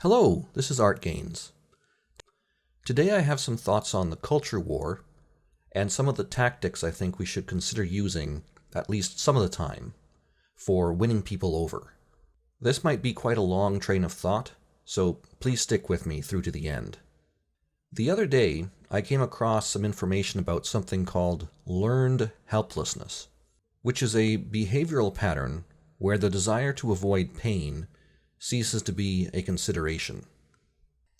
Hello, this is Art Gaines. Today I have some thoughts on the culture war and some of the tactics I think we should consider using, at least some of the time, for winning people over. This might be quite a long train of thought, so please stick with me through to the end. The other day, I came across some information about something called learned helplessness, which is a behavioral pattern where the desire to avoid pain ceases to be a consideration.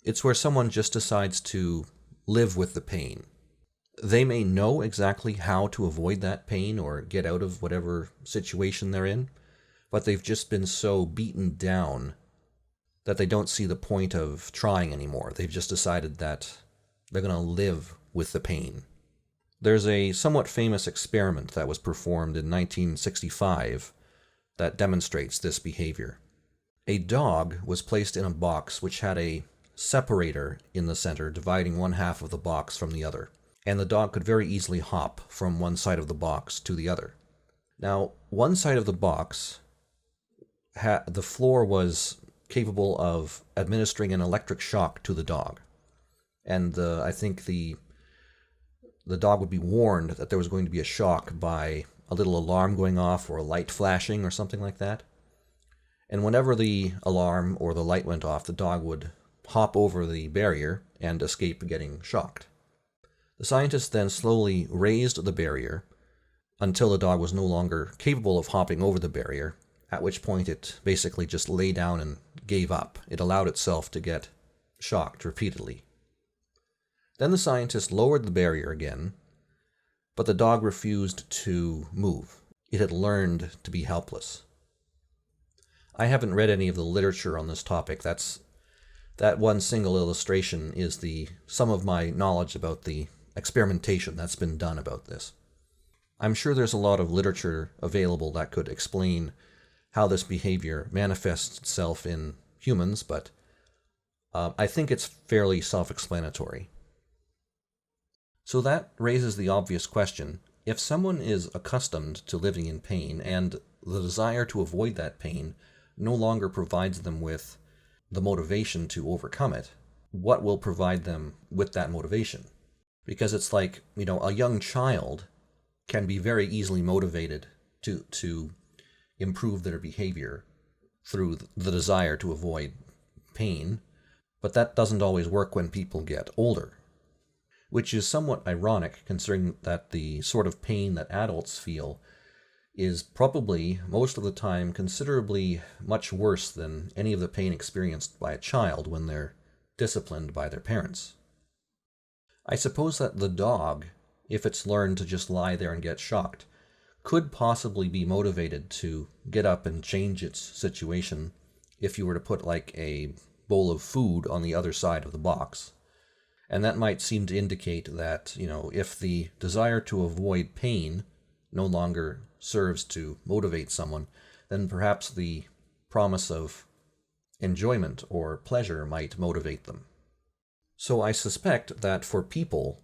It's where someone just decides to live with the pain. They may know exactly how to avoid that pain or get out of whatever situation they're in, but they've just been so beaten down that they don't see the point of trying anymore. They've just decided that they're going to live with the pain. There's a somewhat famous experiment that was performed in 1965 that demonstrates this behavior. A dog was placed in a box which had a separator in the center dividing one half of the box from the other, and the dog could very easily hop from one side of the box to the other. Now, one side of the box, the floor was capable of administering an electric shock to the dog, and I think the dog would be warned that there was going to be a shock by a little alarm going off or a light flashing or something like that. And whenever the alarm or the light went off, the dog would hop over the barrier and escape getting shocked. The scientists then slowly raised the barrier until the dog was no longer capable of hopping over the barrier, at which point it basically just lay down and gave up. It allowed itself to get shocked repeatedly. Then the scientists lowered the barrier again, but the dog refused to move. It had learned to be helpless. I haven't read any of the literature on this topic. That one single illustration is the sum of my knowledge about the experimentation that's been done about this. I'm sure there's a lot of literature available that could explain how this behavior manifests itself in humans, but I think it's fairly self-explanatory. So that raises the obvious question: if someone is accustomed to living in pain and the desire to avoid that pain no longer provides them with the motivation to overcome it, what will provide them with that motivation? Because it's like, a young child can be very easily motivated to improve their behavior through the desire to avoid pain, but that doesn't always work when people get older, which is somewhat ironic considering that the sort of pain that adults feel is probably, most of the time, considerably much worse than any of the pain experienced by a child when they're disciplined by their parents. I suppose that the dog, if it's learned to just lie there and get shocked, could possibly be motivated to get up and change its situation if you were to put like a bowl of food on the other side of the box. And that might seem to indicate that, if the desire to avoid pain no longer serves to motivate someone, then perhaps the promise of enjoyment or pleasure might motivate them. So I suspect that for people,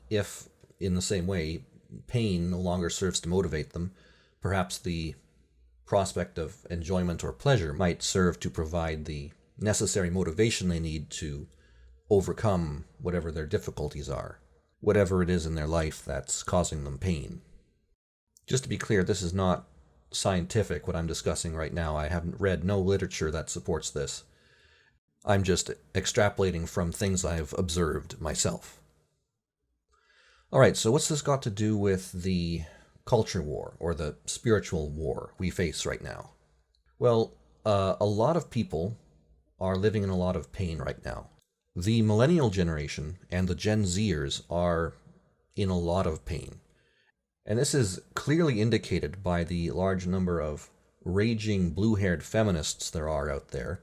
if in the same way pain no longer serves to motivate them, perhaps the prospect of enjoyment or pleasure might serve to provide the necessary motivation they need to overcome whatever their difficulties are, whatever it is in their life that's causing them pain. Just to be clear, this is not scientific, what I'm discussing right now. I haven't read no literature that supports this. I'm just extrapolating from things I've observed myself. Alright, so what's this got to do with the culture war, or the spiritual war we face right now? Well, a lot of people are living in a lot of pain right now. The millennial generation and the Gen Zers are in a lot of pain. And this is clearly indicated by the large number of raging blue-haired feminists there are out there,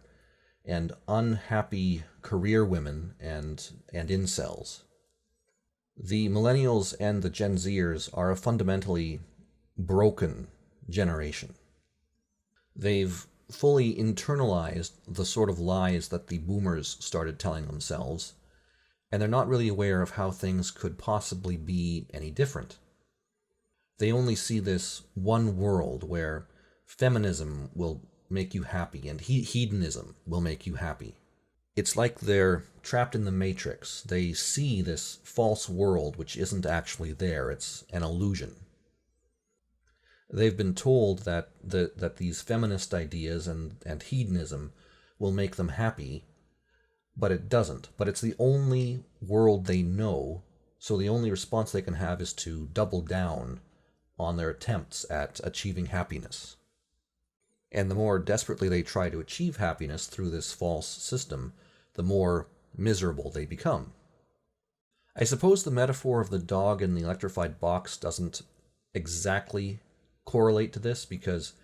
and unhappy career women and incels. The millennials and the Gen Zers are a fundamentally broken generation. They've fully internalized the sort of lies that the boomers started telling themselves, and they're not really aware of how things could possibly be any different. They only see this one world where feminism will make you happy, and hedonism will make you happy. It's like they're trapped in the matrix. They see this false world which isn't actually there. It's an illusion. They've been told that these feminist ideas and hedonism will make them happy, but it doesn't. But it's the only world they know, so the only response they can have is to double down on their attempts at achieving happiness. And the more desperately they try to achieve happiness through this false system, the more miserable they become. I suppose the metaphor of the dog in the electrified box doesn't exactly correlate to this, because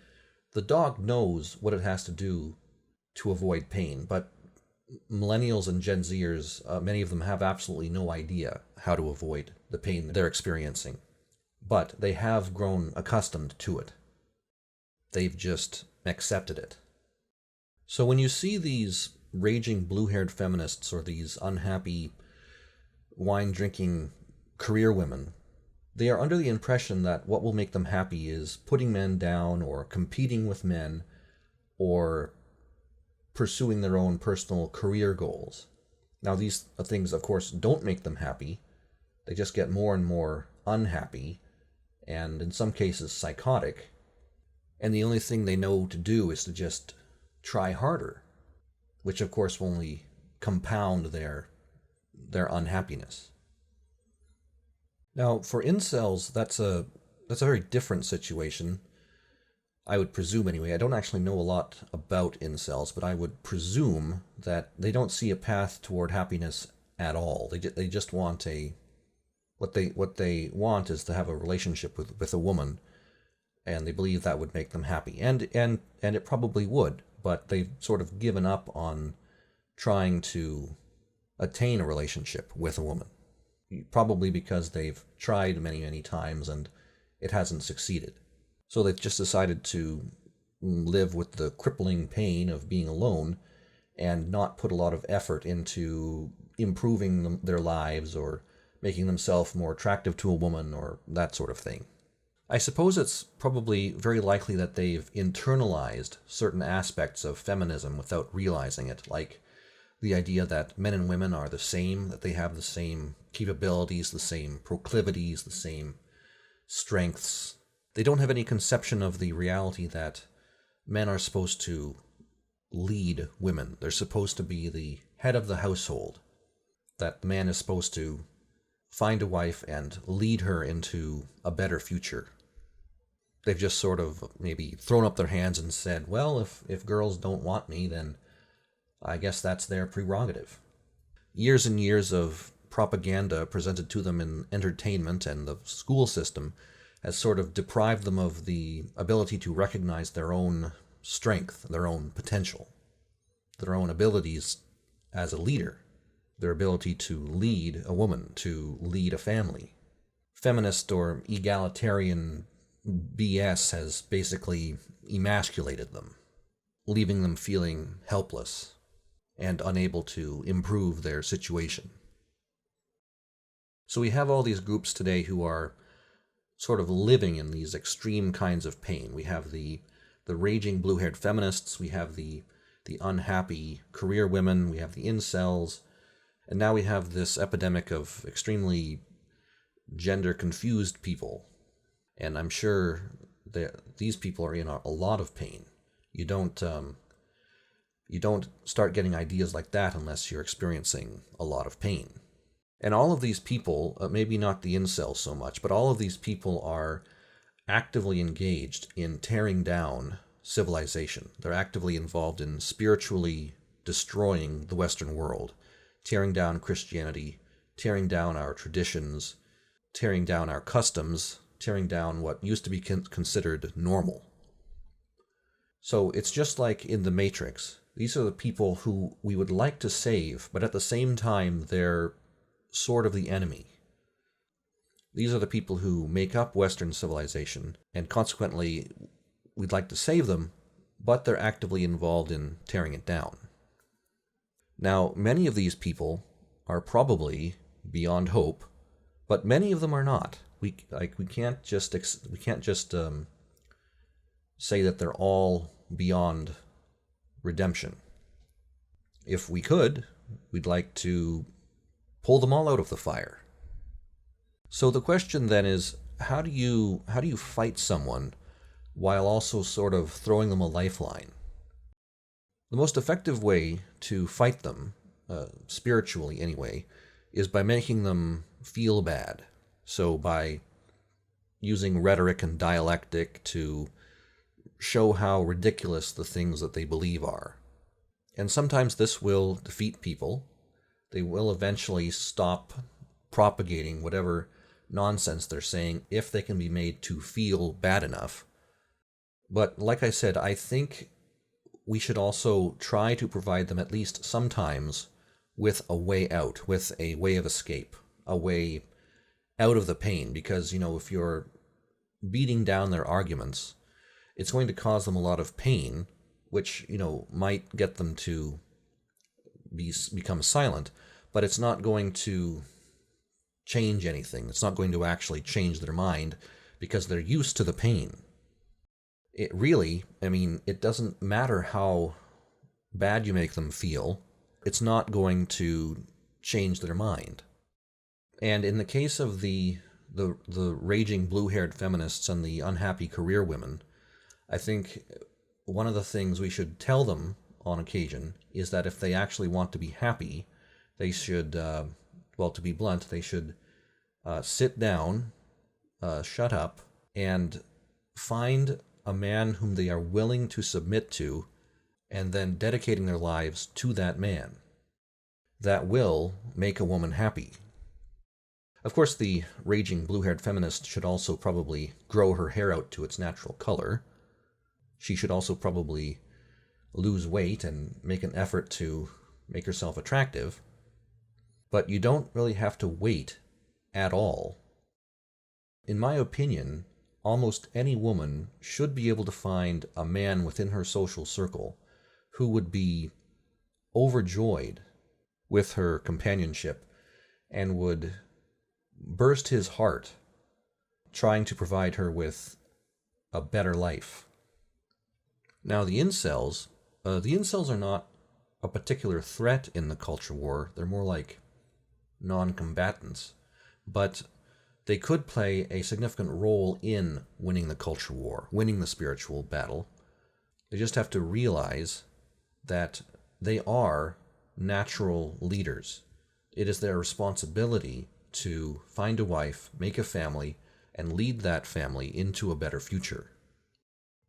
the dog knows what it has to do to avoid pain, but millennials and Gen Zers, many of them have absolutely no idea how to avoid the pain they're experiencing. But they have grown accustomed to it. They've just accepted it. So when you see these raging blue-haired feminists or these unhappy wine-drinking career women, they are under the impression that what will make them happy is putting men down or competing with men or pursuing their own personal career goals. Now, these things, of course, don't make them happy. They just get more and more unhappy, and in some cases psychotic. And the only thing they know to do is to just try harder, which of course will only compound their unhappiness. Now, for incels, that's a very different situation. I would presume anyway. I don't actually know a lot about incels, but I would presume that they don't see a path toward happiness at all. They just want what they want is to have a relationship with a woman, and they believe that would make them happy. And it probably would, but they've sort of given up on trying to attain a relationship with a woman. Probably because they've tried many, many times and it hasn't succeeded. So they've just decided to live with the crippling pain of being alone and not put a lot of effort into improving their lives or making themselves more attractive to a woman or that sort of thing. I suppose it's probably very likely that they've internalized certain aspects of feminism without realizing it, like the idea that men and women are the same, that they have the same capabilities, the same proclivities, the same strengths. They don't have any conception of the reality that men are supposed to lead women. They're supposed to be the head of the household, that the man is supposed to find a wife and lead her into a better future. They've just sort of maybe thrown up their hands and said, well, if girls don't want me, then I guess that's their prerogative. Years and years of propaganda presented to them in entertainment and the school system has sort of deprived them of the ability to recognize their own strength, their own potential, their own abilities as a leader, their ability to lead a woman, to lead a family. Feminist or egalitarian BS has basically emasculated them, leaving them feeling helpless and unable to improve their situation. So we have all these groups today who are sort of living in these extreme kinds of pain. We have the raging blue-haired feminists, we have the unhappy career women, we have the incels, and now we have this epidemic of extremely gender-confused people. And I'm sure that these people are in a lot of pain. You don't start getting ideas like that unless you're experiencing a lot of pain. And all of these people, maybe not the incels so much, but all of these people are actively engaged in tearing down civilization. They're actively involved in spiritually destroying the Western world, tearing down Christianity, tearing down our traditions, tearing down our customs, tearing down what used to be considered normal. So it's just like in The Matrix. These are the people who we would like to save, but at the same time, they're sort of the enemy. These are the people who make up Western civilization, and consequently, we'd like to save them, but they're actively involved in tearing it down. Now, many of these people are probably beyond hope, but many of them are not. We can't just say that they're all beyond redemption. If we could, we'd like to pull them all out of the fire. So the question then is, how do you fight someone while also sort of throwing them a lifeline? The most effective way to fight them, spiritually anyway, is by making them feel bad. So by using rhetoric and dialectic to show how ridiculous the things that they believe are. And sometimes this will defeat people. They will eventually stop propagating whatever nonsense they're saying if they can be made to feel bad enough. But like I said, I think we should also try to provide them at least sometimes with a way out, with a way of escape, a way out of the pain. Because, if you're beating down their arguments, it's going to cause them a lot of pain, which, might get them to become silent, but it's not going to change anything. It's not going to actually change their mind because they're used to the pain. It doesn't matter how bad you make them feel. It's not going to change their mind. And in the case of the raging blue-haired feminists and the unhappy career women, I think one of the things we should tell them on occasion is that if they actually want to be happy, they should, to be blunt, they should sit down, shut up, and find a man whom they are willing to submit to, and then dedicating their lives to that man. That will make a woman happy. Of course, the raging blue-haired feminist should also probably grow her hair out to its natural color. She should also probably lose weight and make an effort to make herself attractive. But you don't really have to wait at all. In my opinion, almost any woman should be able to find a man within her social circle who would be overjoyed with her companionship and would burst his heart trying to provide her with a better life. Now, the incels are not a particular threat in the culture war. They're more like non-combatants, but they could play a significant role in winning the culture war, winning the spiritual battle. They just have to realize that they are natural leaders. It is their responsibility to find a wife, make a family, and lead that family into a better future.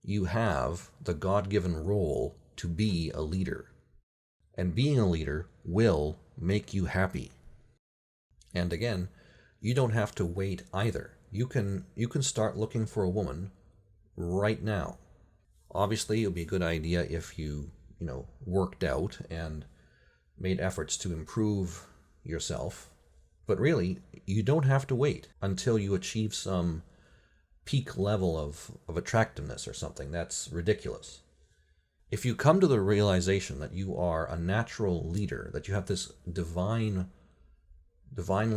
You have the God-given role to be a leader, and being a leader will make you happy. And again, you don't have to wait either. You can start looking for a woman right now. Obviously, it would be a good idea if you worked out and made efforts to improve yourself. But really, you don't have to wait until you achieve some peak level of attractiveness or something. That's ridiculous. If you come to the realization that you are a natural leader, that you have this divinely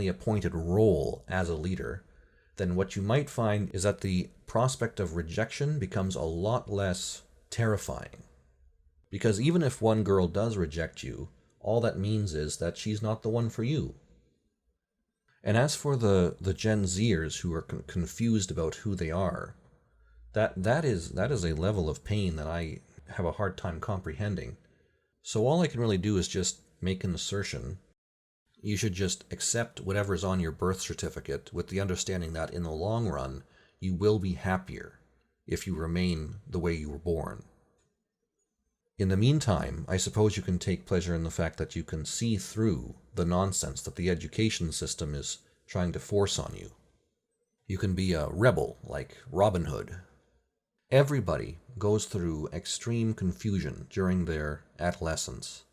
appointed role as a leader, then what you might find is that the prospect of rejection becomes a lot less terrifying. Because even if one girl does reject you, all that means is that she's not the one for you. And as for the Gen Zers who are confused about who they are, that is a level of pain that I have a hard time comprehending. So all I can really do is just make an assertion. You should just accept whatever's on your birth certificate with the understanding that in the long run, you will be happier if you remain the way you were born. In the meantime, I suppose you can take pleasure in the fact that you can see through the nonsense that the education system is trying to force on you. You can be a rebel like Robin Hood. Everybody goes through extreme confusion during their adolescence.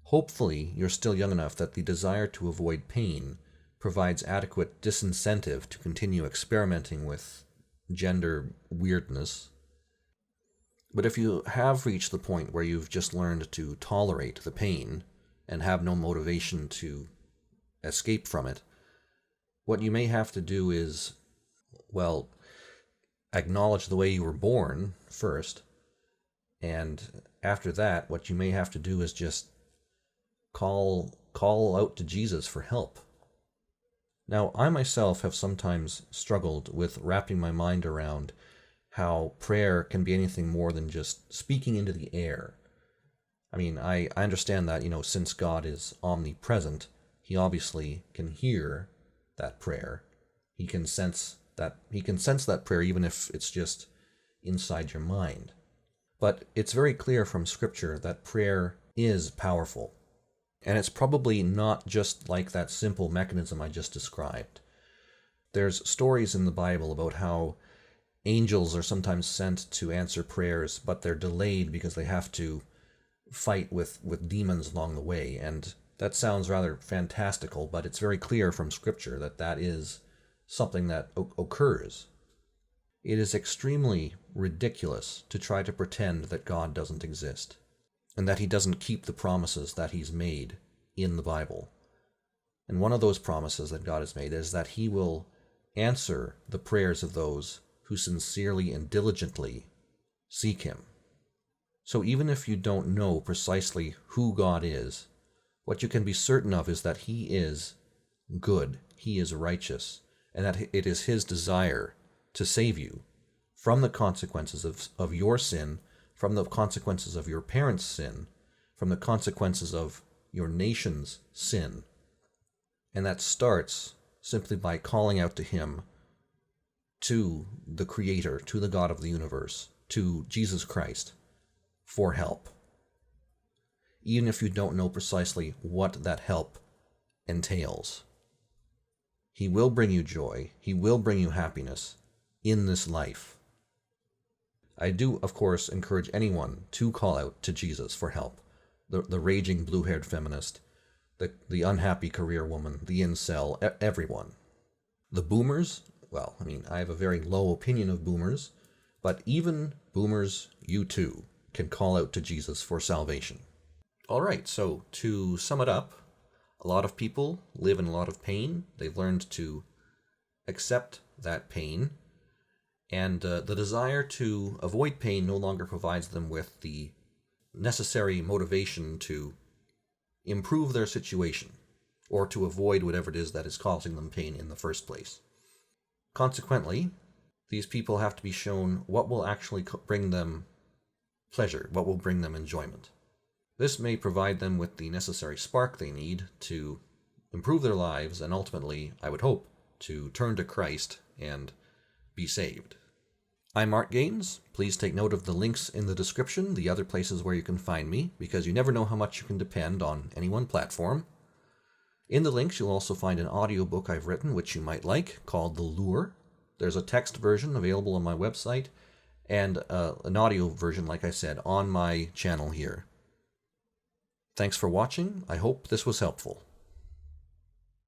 Hopefully, you're still young enough that the desire to avoid pain provides adequate disincentive to continue experimenting with gender weirdness. But if you have reached the point where you've just learned to tolerate the pain and have no motivation to escape from it, what you may have to do is, acknowledge the way you were born first, And after that, what you may have to do is just call out to Jesus for help. Now, I myself have sometimes struggled with wrapping my mind around how prayer can be anything more than just speaking into the air. I mean, I understand that, since God is omnipresent, he obviously can hear that prayer. He can sense that prayer even if it's just inside your mind. But it's very clear from Scripture that prayer is powerful. And it's probably not just like that simple mechanism I just described. There's stories in the Bible about how angels are sometimes sent to answer prayers, but they're delayed because they have to fight with demons along the way. And that sounds rather fantastical, but it's very clear from Scripture that that is something that occurs. It is extremely ridiculous to try to pretend that God doesn't exist, and that he doesn't keep the promises that he's made in the Bible. And one of those promises that God has made is that he will answer the prayers of those who sincerely and diligently seek him. So even if you don't know precisely who God is, what you can be certain of is that he is good, he is righteous, and that it is his desire to save you from the consequences of your sin, from the consequences of your parents' sin, from the consequences of your nation's sin. And that starts simply by calling out to him, to the Creator, to the God of the universe, to Jesus Christ, for help. Even if you don't know precisely what that help entails. He will bring you joy. He will bring you happiness in this life. I do, of course, encourage anyone to call out to Jesus for help. The raging blue-haired feminist, the unhappy career woman, the incel, everyone. The boomers, well, I have a very low opinion of boomers, but even boomers, you too, can call out to Jesus for salvation. All right, so to sum it up, a lot of people live in a lot of pain. They've learned to accept that pain, and the desire to avoid pain no longer provides them with the necessary motivation to improve their situation or to avoid whatever it is that is causing them pain in the first place. Consequently, these people have to be shown what will actually bring them pleasure, what will bring them enjoyment. This may provide them with the necessary spark they need to improve their lives and ultimately, I would hope, to turn to Christ and be saved. I'm Art Gaines. Please take note of the links in the description, the other places where you can find me, because you never know how much you can depend on any one platform. In the links, you'll also find an audiobook I've written, which you might like, called The Lure. There's a text version available on my website, and an audio version, like I said, on my channel here. Thanks for watching. I hope this was helpful.